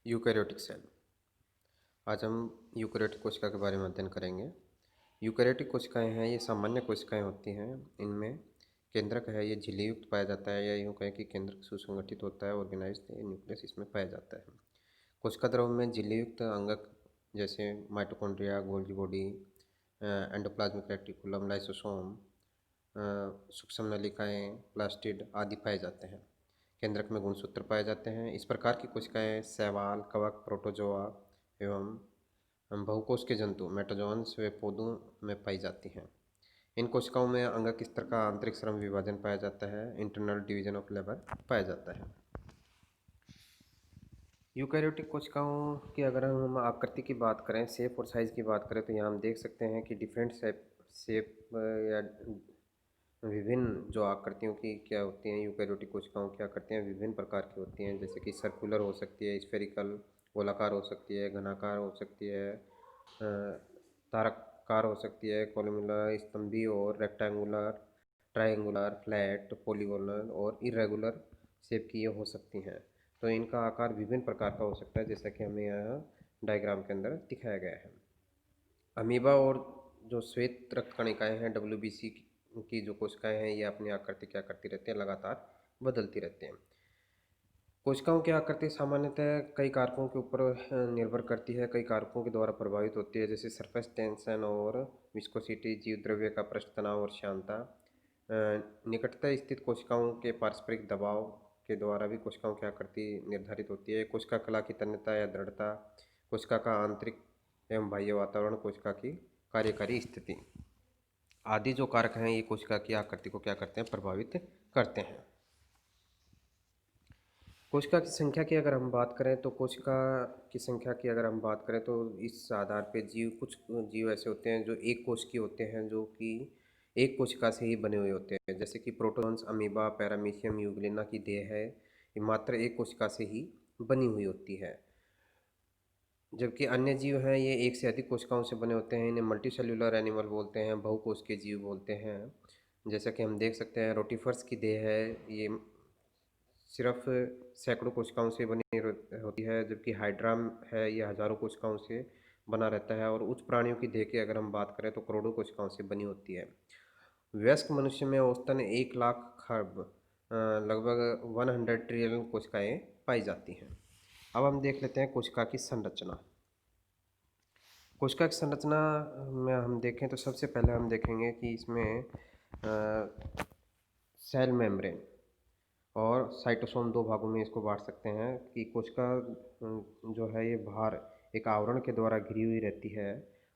Eukaryotic cell. आज हम eukaryotic कोशिका के बारे में अध्ययन करेंगे। यूकैरियोटिक कोशिकाएं हैं, ये सामान्य कोशिकाएं होती हैं। इनमें केंद्रक है, ये झिल्ली युक्त पाया जाता है, या यूँ कहें कि केंद्रक सुसंगठित होता है, ऑर्गेनाइज्ड न्यूक्लियस इसमें पाया जाता है। कोशिका द्रव में झिल्ली युक्त अंगक जैसे mitochondria, Golgi body, endoplasmic reticulum, lysosome, सूक्ष्म नलिकाएं, प्लास्टिड आदि पाए जाते हैं। केंद्रक में गुणसूत्र पाए जाते हैं। इस प्रकार की कोशिकाएं शैवाल, कवक, प्रोटोजोआ एवं बहुकोश के जंतु मेटाजोन्स व पौधों में पाई जाती हैं। इन कोशिकाओं में अंगक स्तर का आंतरिक श्रम विभाजन पाया जाता है, इंटरनल डिवीजन ऑफ लेबर पाया जाता है। यूकैरियोटिक कोशिकाओं की अगर हम आकृति की बात करें, शेप और साइज़ की बात करें, तो यहाँ हम देख सकते हैं कि डिफरेंट शेप या विभिन्न जो आकृतियों की क्या होती हैं, यूकैरियोटिक कोशिकाओं की आकृतियाँ विभिन्न प्रकार की होती हैं, जैसे कि सर्कुलर हो सकती है, स्फेरिकल गोलाकार हो सकती है, घनाकार हो सकती है, तारककार हो सकती है, कोलमुलर, स्तंभी और रेक्टेंगुलर, ट्रायंगुलर, फ्लैट, पॉलीगोनल और इरेगुलर शेप की ये हो सकती हैं। तो इनका आकार विभिन्न प्रकार का हो सकता है, जैसा कि हमें यहाँ डायग्राम के अंदर दिखाया गया है। अमीबा और जो श्वेत रक्त कणिकाएँ हैं, WBC की जो कोशिकाएं हैं, ये अपनी आकृति क्या करती रहती हैं, लगातार बदलती रहती हैं। कोशिकाओं की आकृति सामान्यतः कई कारकों के ऊपर निर्भर करती है, कई कारकों के द्वारा प्रभावित होती है, जैसे सरफेस टेंशन और विस्कोसिटी, जीव द्रव्य का पृष्ठ तनाव और श्यानता। निकटता स्थित कोशिकाओं के पारस्परिक दबाव के द्वारा भी कोशिकाओं की आकृति निर्धारित होती है। कोशिका कला की तन्यता या दृढ़ता, कोशिका का आंतरिक एवं बाह्य वातावरण, कोशिका की कार्यकारी स्थिति आदि जो कारक हैं, ये कोशिका की आकृति को क्या करते हैं, प्रभावित करते हैं। कोशिका की संख्या की अगर हम बात करें, तो कोशिका की संख्या की अगर हम बात करें, तो इस आधार पे कुछ जीव ऐसे होते हैं जो एक कोश की होते हैं, जो कि एक कोशिका से ही बने हुए होते हैं, जैसे कि प्रोटोन्स, अमीबा, पैरामीशियम, यूग्लिना की देह है, ये मात्र एक कोशिका से ही बनी हुई होती है। जबकि अन्य जीव हैं, ये एक से अधिक कोशिकाओं से बने होते हैं। इन्हें मल्टीसेल्यूलर एनिमल बोलते हैं, बहुकोश के जीव बोलते हैं। जैसा कि हम देख सकते हैं, रोटिफर्स की देह है, ये सिर्फ सैकड़ों कोशिकाओं से बनी होती है, जबकि हाइड्राम है, ये हजारों कोशिकाओं से बना रहता है। और उच्च प्राणियों की देह की अगर हम बात करें, तो करोड़ों कोशिकाओं से बनी होती है। वयस्क मनुष्य में औसतन 1 लाख खरब लगभग 100 ट्रिलियन कोशिकाएं पाई जाती हैं। अब हम देख लेते हैं कोशिका की संरचना। कोशिका की संरचना में हम देखें, तो सबसे पहले हम देखेंगे कि इसमें सेल मेम्ब्रेन और साइटोसोम दो भागों में इसको बांट सकते हैं। कि कोशिका जो है, ये बाहर एक आवरण के द्वारा घिरी हुई रहती है,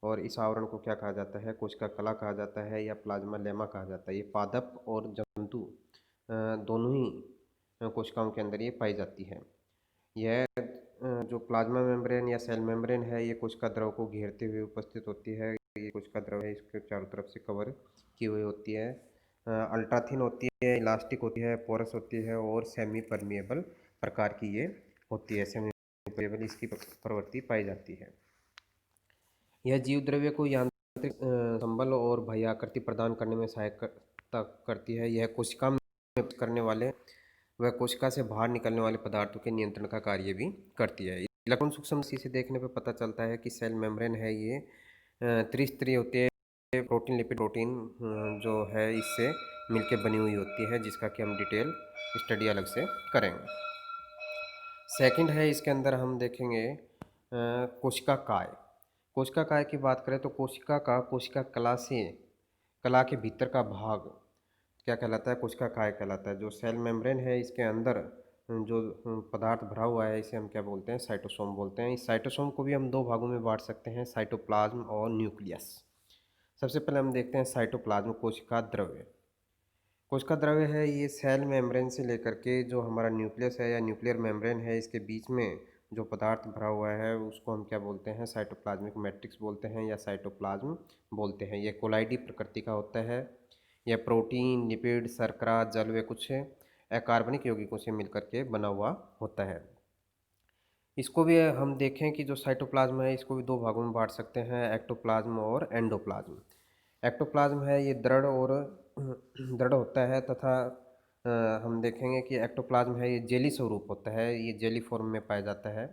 और इस आवरण को क्या कहा जाता है, कोशिका कला कहा जाता है, या प्लाज्मा लेमा कहा जाता है। ये पादप और जंतु दोनों ही कोशिकाओं के अंदर ये पाई जाती है। यह जो प्लाज्मा मेम्ब्रेन या सेल मेम्ब्रेन है, ये कोशिका द्रव को घेरते हुए उपस्थित होती है। ये कोशिका द्रव है, इसके चारों तरफ से कवर की हुई होती है। अल्ट्रा थिन होती है, इलास्टिक होती है, पोरस होती है, और सेमी परमिएबल प्रकार की ये होती है। सेमी परमिएबल इसकी प्रवृत्ति पाई जाती है। यह जीव द्रव्य को यांत्रिक संबल और बाह्य आकृति प्रदान करने में सहायता करती है। यह कोशिका में करने वाले वह कोशिका से बाहर निकलने वाले पदार्थों के नियंत्रण का कार्य भी करती है। इलेक्ट्रॉन सूक्ष्म से देखने पर पता चलता है कि सेल मेम्ब्रेन है, ये त्रिस्तरीय होती है। प्रोटीन, लिपिड, प्रोटीन जो है, इससे मिलकर बनी हुई होती है, जिसका कि हम डिटेल स्टडी अलग से करेंगे। सेकंड है, इसके अंदर हम देखेंगे कोशिका काय। कोशिका काय की बात करें, तो कोशिका का कोशिका कला के भीतर का भाग क्या कहलाता है, कोशिका काय कहलाता है। जो सेल मेम्ब्रेन है, इसके अंदर जो पदार्थ भरा हुआ है, इसे हम क्या बोलते हैं, साइटोसोम बोलते हैं। इस साइटोसोम को भी हम दो भागों में बांट सकते हैं, साइटोप्लाज्म और न्यूक्लियस। सबसे पहले हम देखते हैं साइटोप्लाज्म, कोशिका द्रव्य। कोशिका द्रव्य है, ये सेल मेम्ब्रेन से लेकर के जो हमारा न्यूक्लियस है या न्यूक्लियर मेम्ब्रेन है, इसके बीच में जो पदार्थ भरा हुआ है, उसको हम क्या बोलते हैं, साइटोप्लाज्मिक मैट्रिक्स बोलते हैं, या साइटोप्लाज्म बोलते हैं। यह कोलाइडी प्रकृति का होता है। यह प्रोटीन, लिपिड, शर्करा, जल व कुछ अकार्बनिक यौगिकों से मिलकर के बना हुआ होता है। इसको भी हम देखें कि जो साइटोप्लाज्म है, इसको भी दो भागों में बांट सकते हैं, एक्टोप्लाज्म और एंडोप्लाज्म। एक्टोप्लाज्म है, ये दृढ़ और दृढ़ होता है, तथा हम देखेंगे कि एक्टोप्लाज्म है, ये जेली स्वरूप होता है, ये जेली फॉर्म में पाया जाता है।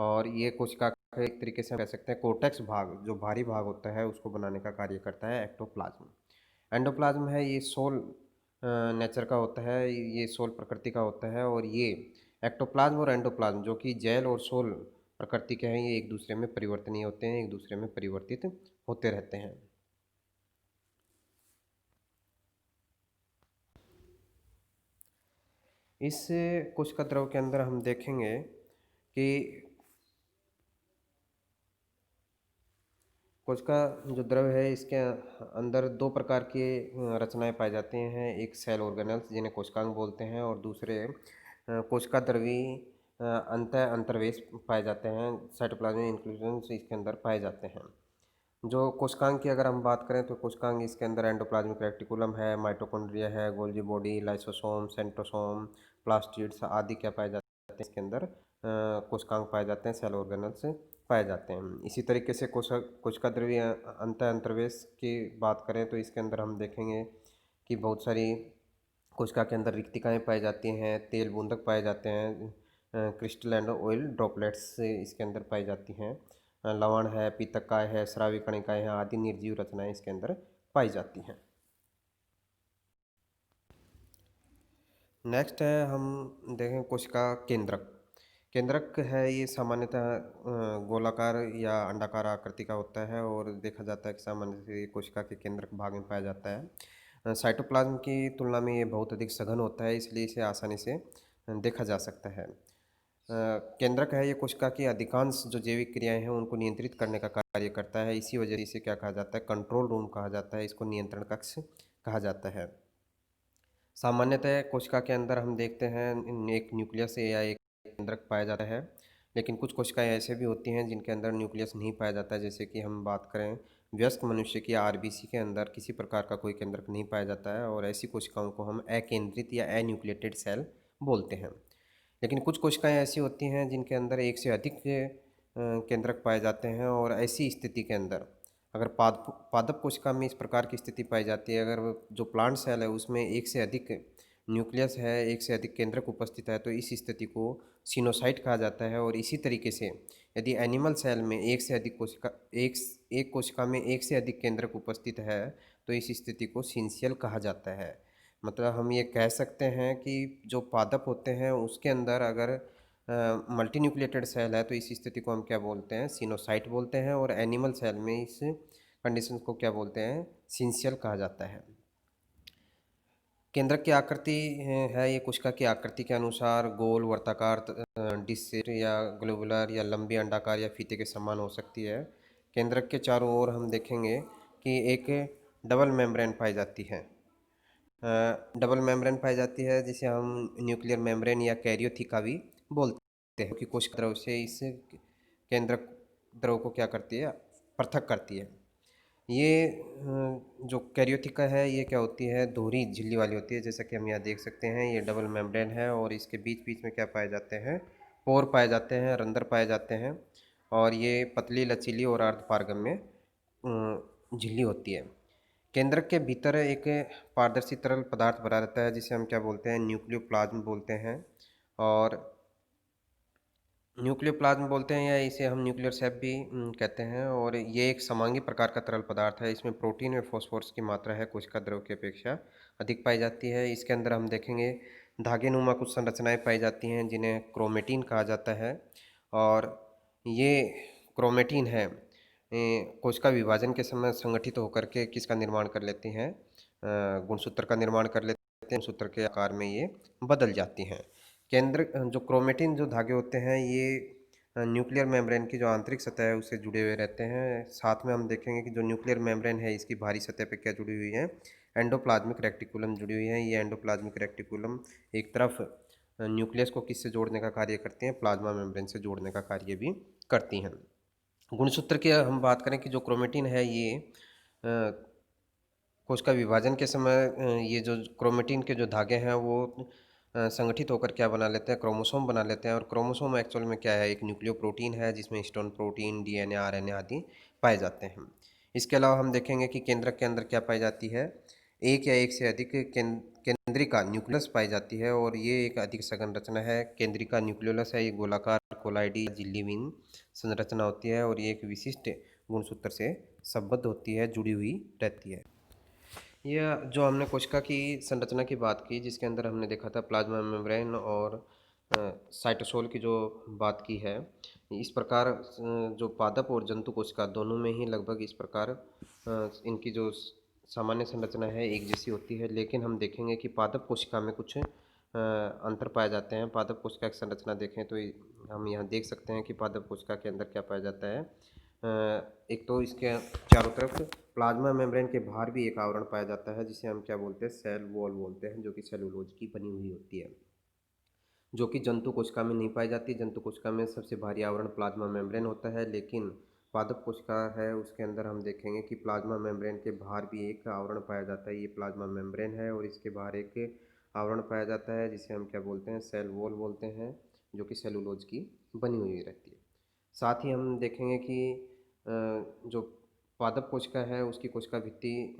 और ये कोशिका का एक तरीके से हम कह सकते हैं कोर्टेक्स भाग, जो भारी भाग होता है उसको बनाने का कार्य करता है एक्टोप्लाज्म। एंडोप्लाज्म है ये सोल नेचर का होता है, ये सोल प्रकृति का होता है। और ये एक्टोप्लाज्म और एंडोप्लाज्म जो कि जेल और सोल प्रकृति के हैं, ये एक दूसरे में परिवर्तनीय होते हैं, एक दूसरे में परिवर्तित होते रहते हैं। इस कोशिका द्रव के अंदर हम देखेंगे कि कोशिका जो द्रव है इसके अंदर दो प्रकार की रचनाएं पाई जाती हैं। एक सेल ऑर्गेनल्स जिन्हें कोशिकांग बोलते हैं, और दूसरे कोशिका द्रवी अंत अंतर्वेश पाए जाते हैं, साइटोप्लाज्मिक इंक्लूजन्स इसके अंदर पाए जाते हैं। जो कोशिकांग की अगर हम बात करें तो कोशिकांग इसके अंदर एंडोप्लाज्मिक रेटिकुलम है, माइटोकॉन्ड्रिया है, Golgi body, lysosome, centrosome, plastids आदि क्या पाए जाते हैं इसके अंदर कोशिकांग पाए जाते हैं, सेल ऑर्गेनल्स पाए जाते हैं। इसी तरीके से कोशिका द्रव्य अंत अंतर्वेश की बात करें तो इसके अंदर हम देखेंगे कि बहुत सारी कोशिका के अंदर रिक्तिकाएँ पाई जाती हैं, तेल बूंदक पाए जाते हैं, क्रिस्टल एंड ऑयल ड्रॉपलेट्स इसके अंदर पाई जाती हैं, लवण है, पीतकाय है, स्रावी कणिकाएँ हैं आदि निर्जीव रचनाएं इसके अंदर पाई जाती हैं। नेक्स्ट है हम देखें कोशिका केंद्रक। केंद्रक है ये सामान्यतः गोलाकार या अंडाकार आकृति का होता है, और देखा जाता है कि सामान्य से कोशिका के केंद्रक भाग में पाया जाता है। साइटोप्लाज्म की तुलना में ये बहुत अधिक सघन होता है, इसलिए इसे आसानी से देखा जा सकता है। केंद्रक है ये कोशिका की अधिकांश जो जैविक क्रियाएं हैं उनको नियंत्रित करने का कार्य करता है। इसी वजह से इसे क्या कहा जाता है, कंट्रोल रूम कहा जाता है, इसको नियंत्रण कक्ष कहा जाता है। सामान्यतः कोशिका के अंदर हम देखते हैं एक न्यूक्लियस या एक केंद्रक पाया जाता है, लेकिन कुछ कोशिकाएं ऐसे भी होती हैं जिनके अंदर न्यूक्लियस नहीं पाया जाता है। जैसे कि हम बात करें वयस्क मनुष्य की आरबीसी के अंदर किसी प्रकार का कोई केंद्रक नहीं पाया जाता है, और ऐसी कोशिकाओं को हम अकेंद्रित या अन्यूक्लिएटेड सेल बोलते हैं। लेकिन कुछ कोशिकाएं ऐसी होती हैं जिनके अंदर एक से अधिक केंद्रक पाए जाते हैं, और ऐसी स्थिति के अंदर अगर पादप कोशिका में इस प्रकार की स्थिति पाई जाती है, अगर जो प्लांट सेल है उसमें एक से अधिक न्यूक्लियस है, एक से अधिक केंद्रक उपस्थित है, तो इस स्थिति को सिनोसाइट कहा जाता है। और इसी तरीके से यदि एनिमल सेल में एक से अधिक कोशिका एक कोशिका में एक से अधिक केंद्रक उपस्थित है, तो इस स्थिति को सिंशियल कहा जाता है। मतलब हम ये कह सकते हैं कि जो पादप होते हैं उसके अंदर अगर मल्टी न्यूक्लिएटेड सेल है तो इस स्थिति को हम क्या बोलते हैं, सिनोसाइट बोलते हैं, और एनिमल सेल में इस कंडीशन को क्या बोलते हैं, सिंशियल कहा जाता है। केंद्रक की आकृति है ये कोशिका की आकृति के अनुसार गोल, वर्ताकार, डिश शेप या ग्लोबुलर या लंबी अंडाकार या फीते के समान हो सकती है। केंद्रक के चारों ओर हम देखेंगे कि एक डबल मेम्ब्रेन पाई जाती है। डबल मेम्ब्रेन पाई जाती है जिसे हम न्यूक्लियर मेम्ब्रेन या कैरियोथिका भी बोलते हैं, कि कोशिका द्रव से इस केंद्रक द्रव को क्या करती है, पृथक करती है। ये जो कैरियोथिका है ये क्या होती है, दोहरी झिल्ली वाली होती है। जैसा कि हम यहाँ देख सकते हैं ये डबल मेम्ब्रेन है, और इसके बीच बीच में क्या पाए जाते हैं, पोर पाए जाते हैं, रंध्र पाए जाते हैं, और ये पतली, लचीली और अर्धपारगम्य झिल्ली होती है। केंद्रक के भीतर एक पारदर्शी तरल पदार्थ भरा रहता है जिसे हम क्या बोलते हैं, न्यूक्लियोप्लाज्म बोलते हैं। और न्यूक्लियोप्लाज्म बोलते हैं, या इसे हम न्यूक्लियर सेप भी कहते हैं। और ये एक समांगी प्रकार का तरल पदार्थ है, इसमें प्रोटीन और फॉस्फोरस की मात्रा है कोशिका द्रव की अपेक्षा अधिक पाई जाती है। इसके अंदर हम देखेंगे धागे नुमा कुछ संरचनाएं पाई जाती हैं जिन्हें क्रोमेटिन कहा जाता है। और ये क्रोमेटिन है कोशिका विभाजन के समय संगठित होकर के किसका निर्माण कर लेती हैं, गुणसूत्र का निर्माण कर लेते हैं। गुणसूत्र के आकार में ये बदल जाती हैं। केंद्र जो क्रोमेटिन जो धागे होते हैं ये न्यूक्लियर मेम्ब्रेन की जो आंतरिक सतह है उससे जुड़े हुए रहते हैं। साथ में हम देखेंगे कि जो न्यूक्लियर मेम्ब्रेन है इसकी बाहरी सतह पे क्या जुड़ी हुई है, एंडोप्लाज्मिक रेक्टिकुलम जुड़ी हुई है। ये एंडोप्लाज्मिक रेक्टिकुलम एक तरफ न्यूक्लियस को किससे जोड़ने का कार्य करती हैं, प्लाज्मा मेम्ब्रेन से जोड़ने का कार्य भी करती हैं। गुणसूत्र की हम बात करें कि जो क्रोमेटिन है ये कोशिका विभाजन के समय ये जो क्रोमेटिन के जो धागे हैं वो संगठित होकर क्या बना लेते हैं, क्रोमोसोम बना लेते हैं। और क्रोमोसोम एक्चुअल में क्या है, एक न्यूक्लियो प्रोटीन है जिसमें हिस्टोन प्रोटीन, डीएनए, आरएनए आदि पाए जाते हैं। इसके अलावा हम देखेंगे कि केंद्रक के अंदर क्या पाई जाती है, एक या एक से अधिक केंद्रिका न्यूक्लियस पाई जाती है और ये एक अधिक सघन रचना है। केंद्रिका न्यूक्लियस है, ये गोलाकार कोलाइडी झिल्लीविहीन संरचना होती है और ये एक विशिष्ट गुणसूत्र से संबद्ध होती है, जुड़ी हुई रहती है। यह जो हमने कोशिका की संरचना की बात की, जिसके अंदर हमने देखा था प्लाज्मा मेम्ब्रेन और साइटोसोल की जो बात की है, इस प्रकार जो पादप और जंतु कोशिका दोनों में ही लगभग इस प्रकार इनकी जो सामान्य संरचना है एक जैसी होती है। लेकिन हम देखेंगे कि पादप कोशिका में कुछ अंतर पाए जाते हैं। पादप कोशिका की संरचना देखें तो हम यहाँ देख सकते हैं कि पादप कोशिका के अंदर क्या पाया जाता है। एक तो इसके चारों तरफ प्लाज्मा मेम्ब्रेन के बाहर भी एक आवरण पाया जाता है, जिसे हम क्या बोलते हैं, सेल वॉल बोलते हैं, जो कि सेलुलोज की बनी हुई होती है, जो कि जंतु कोशिका में नहीं पाई जाती। जंतु कोशिका में सबसे भारी आवरण प्लाज्मा मेम्ब्रेन होता है, लेकिन पादप कोशिका है उसके अंदर हम देखेंगे कि प्लाज्मा मेम्ब्रेन के बाहर भी एक आवरण पाया जाता है। ये प्लाज्मा मेम्ब्रेन है और इसके बाहर एक आवरण पाया जाता है, जिसे हम क्या बोलते हैं, सेल वॉल बोलते हैं, जो कि सेलुलोज की बनी हुई रहती है। साथ ही हम देखेंगे कि जो पादप कोशिका है उसकी कोशिका भित्ति,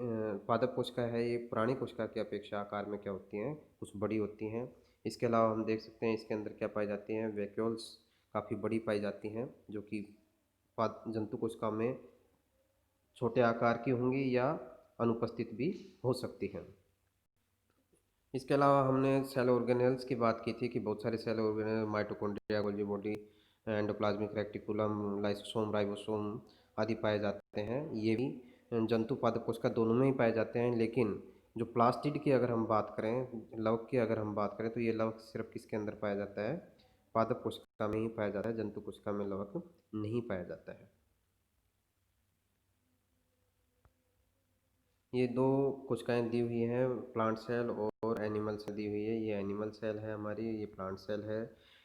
पादप कोशिका है ये पुरानी कोशिका की अपेक्षा आकार में क्या होती हैं, कुछ बड़ी होती हैं। इसके अलावा हम देख सकते हैं इसके अंदर क्या पाई जाती हैं, वैक्यूल्स काफ़ी बड़ी पाई जाती हैं, जो कि जंतु कोशिका में छोटे आकार की होंगी या अनुपस्थित भी हो सकती हैं। इसके अलावा हमने सेल ऑर्गेनेल्स की बात की थी कि बहुत सारे cell organelle mitochondria, Golgi body, endoplasmic reticulum, lysosome, ribosome आदि पाए जाते हैं। ये भी जंतु पादप कोशिका दोनों में ही पाए जाते हैं। लेकिन जो प्लास्टिड की अगर हम बात करें, लवक की अगर हम बात करें, तो ये लवक सिर्फ किसके अंदर पाया जाता है, पादप कोशिका में ही पाया जाता है। जंतु कोशिका में लवक नहीं पाया जाता है। ये दो कोशिकाएं दी हुई हैं, प्लांट सेल और एनिमल सेल दी हुई है। ये एनिमल सेल है हमारी, ये प्लांट सेल है।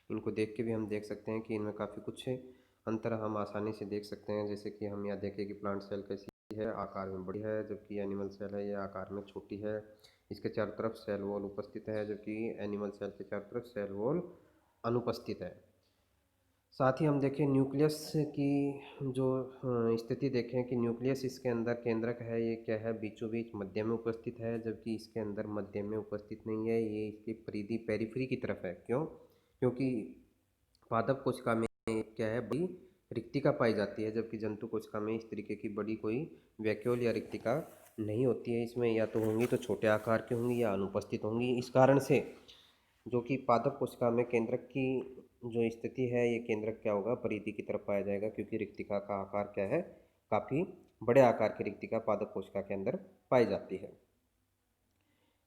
इनको देख के भी हम देख सकते हैं कि इनमें काफ़ी कुछ अंतर हम आसानी से देख सकते हैं। जैसे कि हम यहाँ देखें कि प्लांट सेल कैसी है, आकार में बड़ी है, जबकि एनिमल सेल है ये आकार में छोटी है। इसके चारों तरफ सेल वॉल उपस्थित है, जबकि एनिमल सेल के चारों तरफ सेल वॉल अनुपस्थित है। साथ ही हम देखें न्यूक्लियस की जो स्थिति देखें कि न्यूक्लियस इसके अंदर केंद्रक है, ये क्या है, बीचों बीच मध्य में उपस्थित है, जबकि इसके अंदर मध्य में उपस्थित नहीं है, ये इसकी परिधि पेरिफेरी की तरफ है। क्यों? क्योंकि पादप कोशिका में क्या है, बड़ी रिक्तिका पाई जाती है, जबकि जंतु कोशिका में इस तरीके की बड़ी कोई वैक्यूल या रिक्तिका नहीं होती है। इसमें या तो होंगी तो छोटे आकार की होंगी या अनुपस्थित होंगी। इस कारण से जो कि पादप कोशिका में केंद्रक की जो स्थिति है, ये केंद्रक क्या होगा, परिधि की तरफ पाया जाएगा, क्योंकि रिक्तिका का आकार क्या है, काफ़ी बड़े आकार की रिक्तिका पादप कोशिका के अंदर पाई जाती है।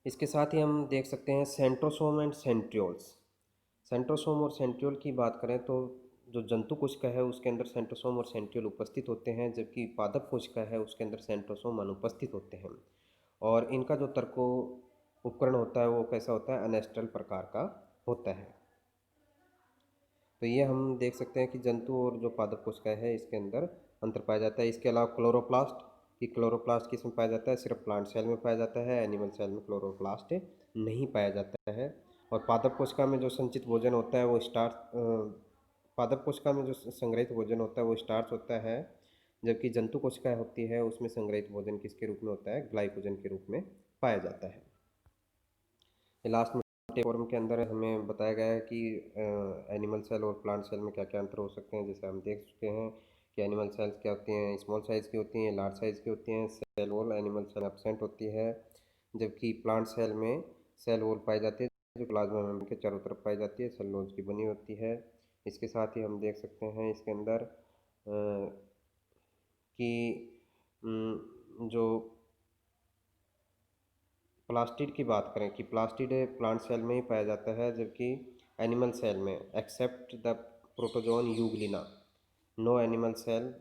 इसके साथ ही हम देख सकते हैं सेंट्रोसोम एंड सेंट्रियोल्स। सेंट्रोसोम और सेंट्रियोल की बात करें तो जो जंतु कोशिका है उसके अंदर सेंट्रोसोम और सेंट्रियोल उपस्थित होते हैं, जबकि पादप कोशिका है उसके अंदर सेंट्रोसोम अनुपस्थित होते हैं। और इनका जो तर्को उपकरण होता है वो कैसा होता है, अनेस्ट्रल प्रकार का होता है। तो ये हम देख सकते हैं कि जंतु और जो पादप कोशिका है इसके अंदर अंतर पाया जाता है। इसके अलावा क्लोरोप्लास्ट, कि क्लोरोप्लास्ट किस में पाया जाता है, सिर्फ प्लांट सेल में पाया जाता है, एनिमल सेल में क्लोरोप्लास्ट नहीं पाया जाता है। और पादप कोशिका में जो संचित भोजन होता है वो स्टार्च, पादप कोशिका में जो संग्रहित भोजन होता है वो स्टार्च होता है, जबकि जंतु कोशिका होती है उसमें संग्रहित भोजन किसके रूप में होता है, ग्लाइकोजन के रूप में पाया जाता है। लास्ट में फॉर्म के अंदर हमें बताया गया है कि एनिमल सेल और प्लांट सेल में क्या क्या अंतर हो सकते हैं। जैसे हम देख चुके हैं कि एनिमल सेल्स क्या होती हैं, स्मॉल साइज़ की होती हैं, लार्ज साइज़ की होती हैं। Cell wall animal cell absent होती है, जबकि प्लांट सेल में सेल वॉल पाई जाती है, जो प्लाज्मा मेम्ब्रेन के चारों तरफ पाई जाती है, सेलुलोज की बनी होती है। इसके साथ ही हम देख सकते हैं इसके अंदर कि जो प्लास्टिड की बात करें कि प्लास्टिड प्लांट सेल में ही पाया जाता है, जबकि एनिमल सेल में except the protozoan euglena no animal cell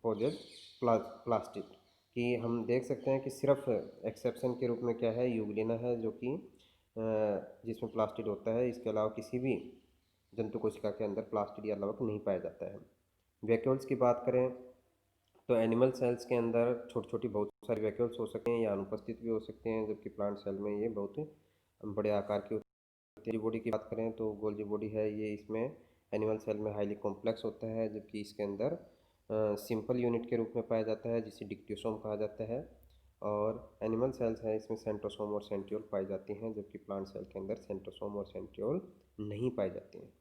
possesses plastid, कि हम देख सकते हैं कि सिर्फ एक्सेप्शन के रूप में क्या है, यूग्लिना है, जो कि जिसमें प्लास्टिड होता है। इसके अलावा किसी भी जंतु कोशिका के अंदर प्लास्टिड या लवक नहीं पाया जाता है। वैक्यूल्स की बात करें तो एनिमल सेल्स के अंदर छोटी छोटी बहुत सारी वैक्यूल्स हो सकते हैं या अनुपस्थित भी हो सकते हैं, जबकि प्लांट सेल में ये बहुत बड़े आकार की होती है। बॉडी की बात करें तो गोल्जी बॉडी है, ये इसमें एनिमल सेल में हाईली कॉम्प्लेक्स होता है, जबकि इसके अंदर सिंपल यूनिट के रूप में पाया जाता है, जिसे डिक्टियोसोम कहा जाता है। और एनिमल सेल्स हैं इसमें सेंट्रोसोम और सेंट्रियोल पाई जाती हैं, जबकि प्लांट सेल के अंदर सेंट्रोसोम और सेंट्रियोल नहीं पाई जाती हैं।